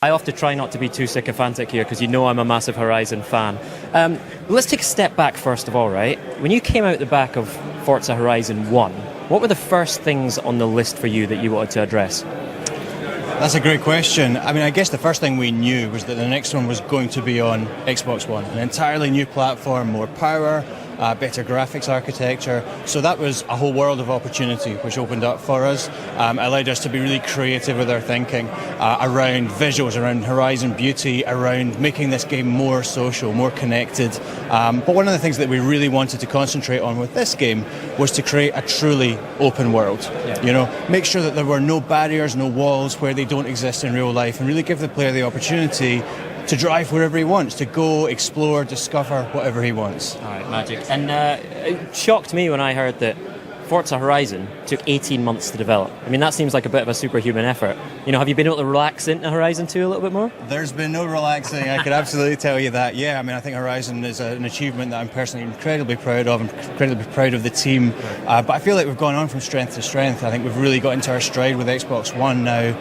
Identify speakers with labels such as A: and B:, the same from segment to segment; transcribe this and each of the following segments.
A: I often try not to be too sycophantic here because you know I'm a massive Horizon fan. Let's take a step back first of all, right? When you came out the back of Forza Horizon 1, what were the first things on the list for you that you wanted to address?
B: That's a great question. I mean, I guess the first thing we knew was that the next one was going to be on Xbox One, an entirely new platform, more power, better graphics architecture. So that was a whole world of opportunity which opened up for us, allowed us to be really creative with our thinking around visuals, around Horizon beauty, around making this game more social, more connected. But one of the things that we really wanted to concentrate on with this game was to create a truly open world. Yeah. You know, make sure that there were no barriers, no walls where they don't exist in real life, and really give the player the opportunity to drive wherever he wants, to go, explore, discover whatever he wants.
A: All right, magic. And it shocked me when I heard that Forza Horizon took 18 months to develop. I mean, that seems like a bit of a superhuman effort. You know, have you been able to relax into Horizon 2 a little bit more?
B: There's been no relaxing, I could absolutely tell you that. Yeah, I mean, I think Horizon is an achievement that I'm personally incredibly proud of. I'm incredibly proud of the team. But I feel like we've gone on from strength to strength. I think we've really got into our stride with Xbox One now.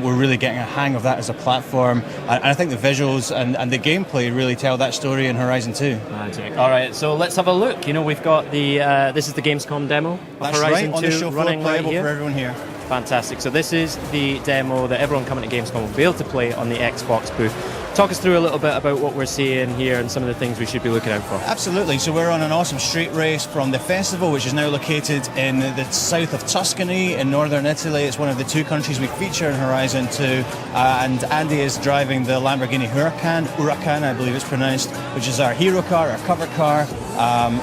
B: We're really getting a hang of that as a platform. And I think the visuals and the gameplay really tell that story in Horizon 2.
A: Magic. All right, so let's have a look. You know, we've got the, this is the Gamescom demo.
B: That's
A: Horizon
B: right, on the show floor,
A: running
B: playable
A: right here.
B: for everyone here.
A: Fantastic. So this is the demo that everyone coming to Gamescom will be able to play on the Xbox booth. Talk us through a little bit about what we're seeing here and some of the things we should be looking out for.
B: Absolutely. So we're on an awesome street race from the festival, which is now located in the south of Tuscany in northern Italy. It's one of the two countries we feature in Horizon 2. And Andy is driving the Lamborghini Huracan, I believe it's pronounced, which is our hero car, our cover car.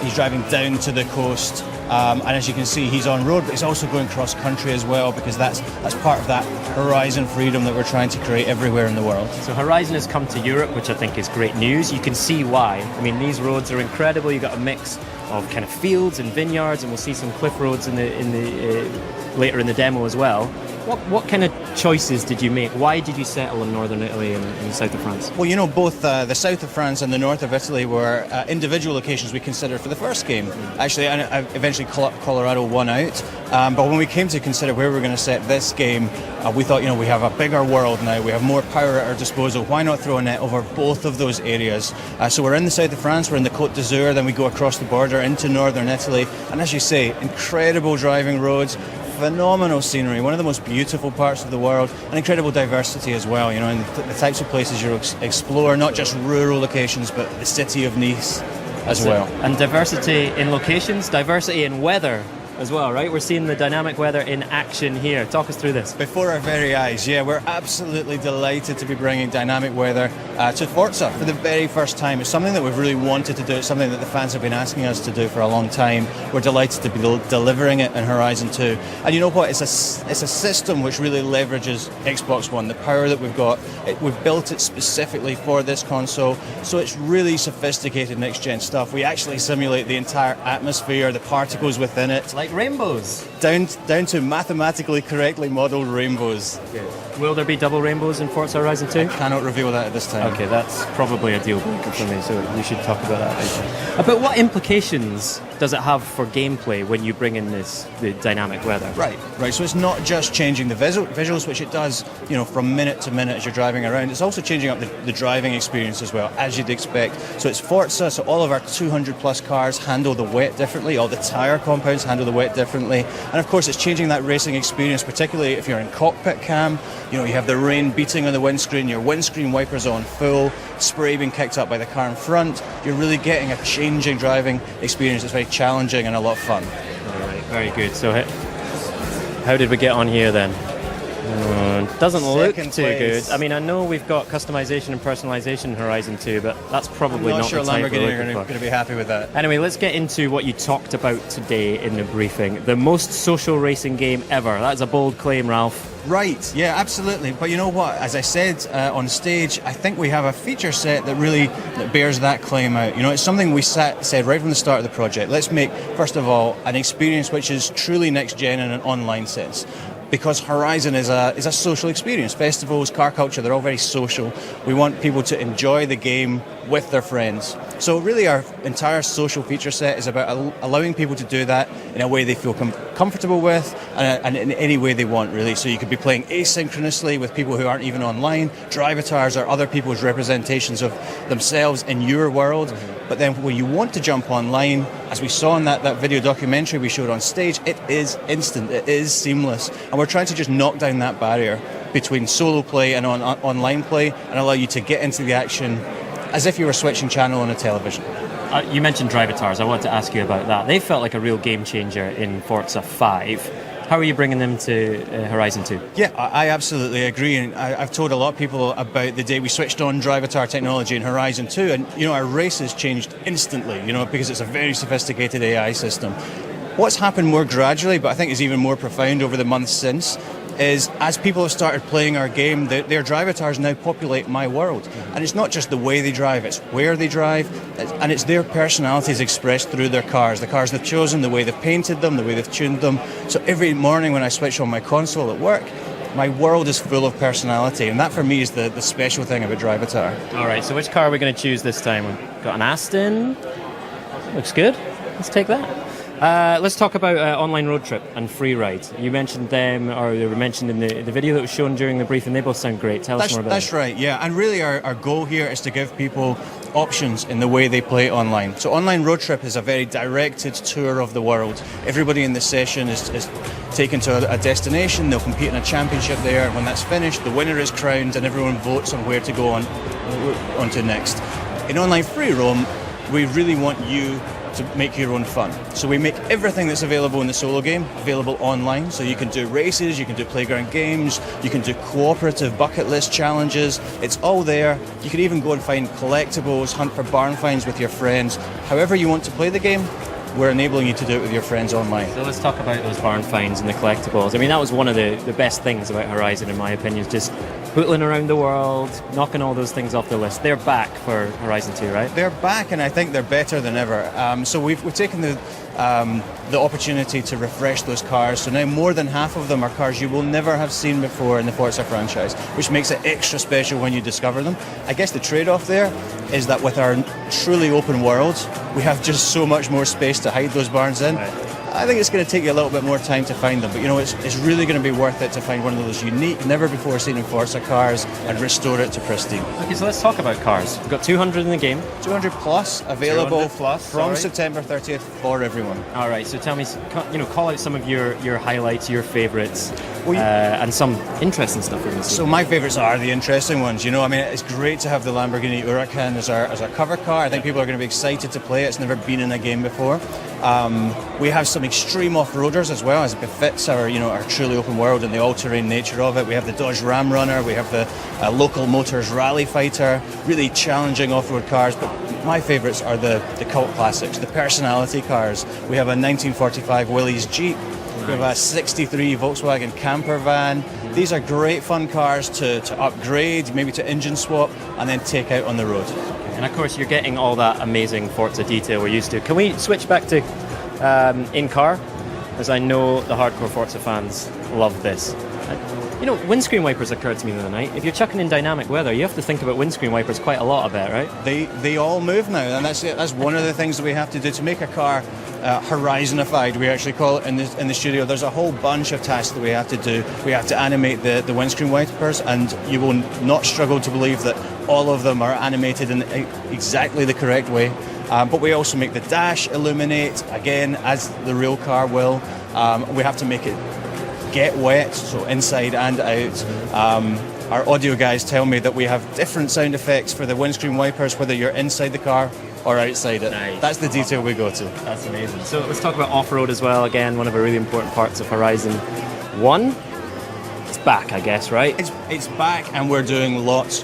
B: He's driving down to the coast. And as you can see, he's on road, but he's also going cross country as well, because that's part of that Horizon freedom that we're trying to create everywhere in the world.
A: So Horizon has come to Europe, which I think is great news. You can see why. I mean, these roads are incredible. You've got a mix of kind of fields and vineyards, and we'll see some cliff roads in the later in the demo as well. What kind of choices did you make? Why did you settle in northern Italy and the south of France?
B: Well, you know, both the south of France and the north of Italy were individual locations we considered for the first game. Actually, and eventually Colorado won out. But when we came to consider where we were going to set this game, we thought, you know, we have a bigger world now. We have more power at our disposal. Why not throw a net over both of those areas? So we're in the south of France. We're in the Côte d'Azur. Then we go across the border into northern Italy. And as you say, incredible driving roads. Phenomenal scenery, one of the most beautiful parts of the world, and incredible diversity as well, you know, and the types of places you explore, not just rural locations, but the city of Nice as well.
A: And diversity in locations, diversity in weather as well, right? We're seeing the dynamic weather in action here. Talk us through this.
B: Before our very eyes, yeah, we're absolutely delighted to be bringing dynamic weather to Forza for the very first time. It's something that we've really wanted to do. It's something that the fans have been asking us to do for a long time. We're delighted to be delivering it in Horizon 2. And you know what? It's a system which really leverages Xbox One, the power that we've got. We've built it specifically for this console, so it's really sophisticated next-gen stuff. We actually simulate the entire atmosphere, the particles within it.
A: Like rainbows.
B: Down to mathematically correctly modelled rainbows.
A: Okay. Will there be double rainbows in Forza Horizon 2?
B: I cannot reveal that at this time.
A: Okay, that's probably a deal breaker for me, so we should talk about that later. But what implications does it have for gameplay when you bring in the dynamic weather?
B: Right. So it's not just changing the visuals, which it does, you know, from minute to minute as you're driving around. It's also changing up the driving experience as well, as you'd expect. So it's Forza, so all of our 200 plus cars handle the wet differently, all the tyre compounds handle the wet differently, and of course it's changing that racing experience, particularly if you're in cockpit cam. You know, you have the rain beating on the windscreen, your windscreen wipers on full, spray being kicked up by the car in front. You're really getting a changing driving experience. It's very challenging and a lot of fun.
A: All right, very good. So how did we get on here then? Doesn't look too good. I mean, I know we've got customization and personalization in Horizon 2, but that's probably not
B: sure
A: the type
B: Lamborghini
A: we're
B: are going to be happy with that.
A: Anyway, let's get into what you talked about today in the briefing. The most social racing game ever. That's a bold claim, Ralph.
B: Right, yeah, absolutely. But you know what? As I said on stage, I think we have a feature set that bears that claim out. You know, it's something we said right from the start of the project. Let's make, first of all, an experience which is truly next-gen in an online sense. because Horizon is a social experience. Festivals, car culture, they're all very social. We want people to enjoy the game with their friends. So really our entire social feature set is about allowing people to do that in a way they feel comfortable with and in any way they want, really. So you could be playing asynchronously with people who aren't even online. Drivatars are other people's representations of themselves in your world. But then when you want to jump online, as we saw in that video documentary we showed on stage, it is instant, it is seamless. And we're trying to just knock down that barrier between solo play and online play and allow you to get into the action as if you were switching channel on a television.
A: You mentioned Drivatars. I wanted to ask you about that. They felt like a real game changer in Forza 5. How are you bringing them to Horizon 2?
B: Yeah, I absolutely agree. And I've told a lot of people about the day we switched on Drivatar technology in Horizon 2. And, our races changed instantly, because it's a very sophisticated AI system. What's happened more gradually, but I think is even more profound over the months since, is as people have started playing our game, their Drivatars now populate my world. And it's not just the way they drive, it's where they drive, and it's their personalities expressed through their cars. The cars they've chosen, the way they've painted them, the way they've tuned them. So every morning when I switch on my console at work, my world is full of personality, and that for me is the special thing about Drivatar.
A: All right, so which car are we going to choose this time? We've got an Aston. Looks good. Let's take that. Let's talk about online road trip and free ride. You mentioned them, or they were mentioned in the video that was shown during the briefing. They both sound great. Tell us more about
B: That's right, yeah. And really our goal here is to give people options in the way they play online. So online road trip is a very directed tour of the world. Everybody in the session is taken to a destination. They'll compete in a championship there, and when that's finished, the winner is crowned and everyone votes on where to go on to next. In online free roam, we really want you to make your own fun. So we make everything that's available in the solo game available online. So you can do races, you can do playground games, you can do cooperative bucket list challenges. It's all there. You can even go and find collectibles, hunt for barn finds with your friends. However you want to play the game, we're enabling you to do it with your friends online.
A: So let's talk about those barn finds and the collectibles. I mean, that was one of the best things about Horizon, in my opinion, is just pootling around the world, knocking all those things off the list. They're back for Horizon 2, right?
B: They're back, and I think they're better than ever. So we've taken the opportunity to refresh those cars. So now more than half of them are cars you will never have seen before in the Forza franchise, which makes it extra special when you discover them. I guess the trade-off there is that with our truly open world, we have just so much more space to hide those barns in.
A: Right.
B: I think it's going to take you a little bit more time to find them, but it's really going to be worth it to find one of those unique, never before seen in Forza cars and restore it to pristine.
A: Okay, so let's talk about cars. We've got 200 in the game.
B: 200 plus available
A: 200 plus,
B: from September 30th for everyone.
A: All right, so tell me, call out some of your highlights, your favourites, and some interesting stuff we're going to see.
B: So my favourites are the interesting ones. It's great to have the Lamborghini Huracan as our cover car. I think people are going to be excited to play it. It's never been in a game before. We have some extreme off-roaders as well, as it befits our truly open world and the all-terrain nature of it. We have the Dodge Ram Runner, we have the Local Motors Rally Fighter, really challenging off-road cars. But my favourites are the cult classics, the personality cars. We have a 1945 Willys Jeep. We have a 63 Volkswagen camper van. These are great fun cars to upgrade, maybe to engine swap, and then take out on the road.
A: And of course, you're getting all that amazing Forza detail we're used to. Can we switch back to in-car? As I know the hardcore Forza fans love this. Windscreen wipers occurred to me the other night. If you're chucking in dynamic weather, you have to think about windscreen wipers quite a lot, I bet, right?
B: They all move now, and that's one of the things that we have to do to make a car Horizonified, we actually call it in the studio. There's a whole bunch of tasks that we have to do. We have to animate the windscreen wipers, and you will not struggle to believe that all of them are animated in exactly the correct way. But we also make the dash illuminate, again, as the real car will. We have to make it get wet, so inside and out. Our audio guys tell me that we have different sound effects for the windscreen wipers, whether you're inside the car or outside it.
A: Nice.
B: That's the detail we go to.
A: That's amazing. So let's talk about off-road as well. Again, one of the really important parts of Horizon 1. It's back, I guess, right?
B: It's back, and we're doing lots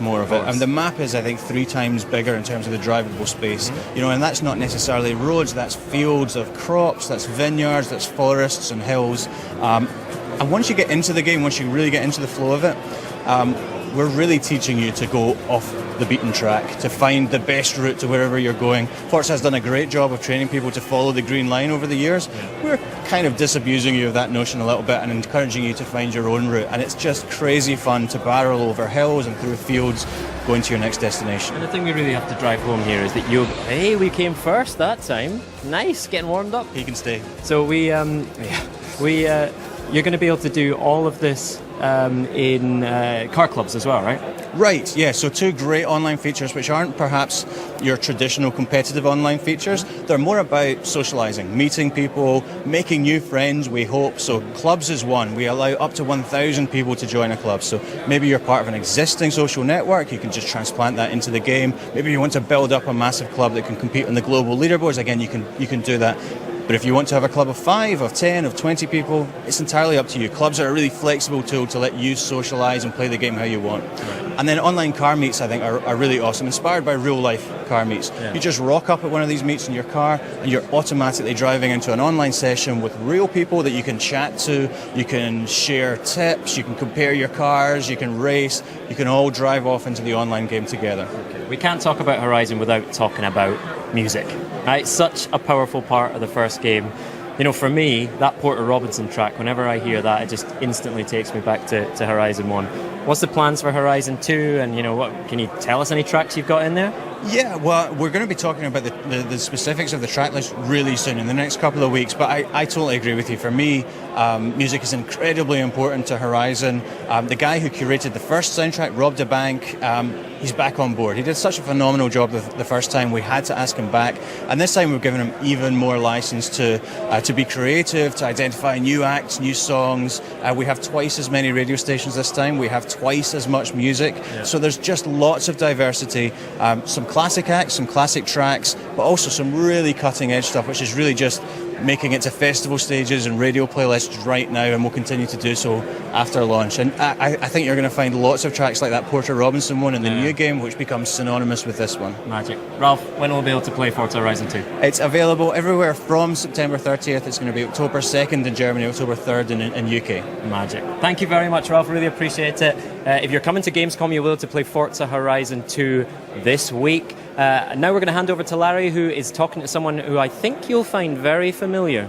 B: more of it. And the map is, I think, 3 times bigger in terms of the drivable space.
A: Mm-hmm.
B: And that's not necessarily roads. That's fields of crops. That's vineyards. That's forests and hills. And once you get into the game, once you really get into the flow of it, we're really teaching you to go off the beaten track, to find the best route to wherever you're going. Forza has done a great job of training people to follow the green line over the years. We're kind of disabusing you of that notion a little bit and encouraging you to find your own route. And it's just crazy fun to barrel over hills and through fields going to your next destination.
A: And the thing we really have to drive home here is that hey, we came first that time. Nice, getting warmed up.
B: He can stay.
A: So you're going to be able to do all of this in car clubs as well, right?
B: Right, yeah, so 2 great online features which aren't perhaps your traditional competitive online features. They're more about socialising, meeting people, making new friends, we hope. So clubs is one. We allow up to 1,000 people to join a club. So maybe you're part of an existing social network, you can just transplant that into the game. Maybe you want to build up a massive club that can compete on the global leaderboards. Again, you can do that. But if you want to have a club of 5, of 10, of 20 people, it's entirely up to you. Clubs are a really flexible tool to let you socialise and play the game how you want. Right. And then online car meets, I think, are really awesome, inspired by real-life car meets. Yeah. You just rock up at one of these meets in your car, and you're automatically driving into an online session with real people that you can chat to, you can share tips, you can compare your cars, you can race, you can all drive off into the online game together.
A: Okay. We can't talk about Horizon without talking about music. Right, such a powerful part of the first game. You know, for me, that Porter Robinson track, whenever I hear that, it just instantly takes me back to Horizon 1. What's the plans for Horizon 2? And, you know, what can you tell us any tracks you've got in there?
B: Yeah, well, we're going to be talking about the specifics of the track list really soon, in the next couple of weeks, but I totally agree with you. For me, music is incredibly important to Horizon. The guy who curated the first soundtrack, Rob DeBank, he's back on board. He did such a phenomenal job the first time, we had to ask him back, and this time we've given him even more license to be creative, to identify new acts, new songs. We have twice as many radio stations this time, we have twice as much music, so there's just lots of diversity, some classic acts, some classic tracks, but also some really cutting edge stuff, which is really just making it to festival stages and radio playlists right now, and we'll continue to do so after launch. And I think you're going to find lots of tracks like that Porter Robinson one in the new game, which becomes synonymous with this one.
A: Magic. Ralph, when will we be able to play Forza Horizon 2?
B: It's available everywhere from September 30th. It's going to be October 2nd in Germany, October 3rd in UK.
A: Magic. Thank you very much, Ralph. Really appreciate it. If you're coming to Gamescom, you'll be able to play Forza Horizon 2 this week. Now we're going to hand over to Larry, who is talking to someone who I think you'll find very familiar.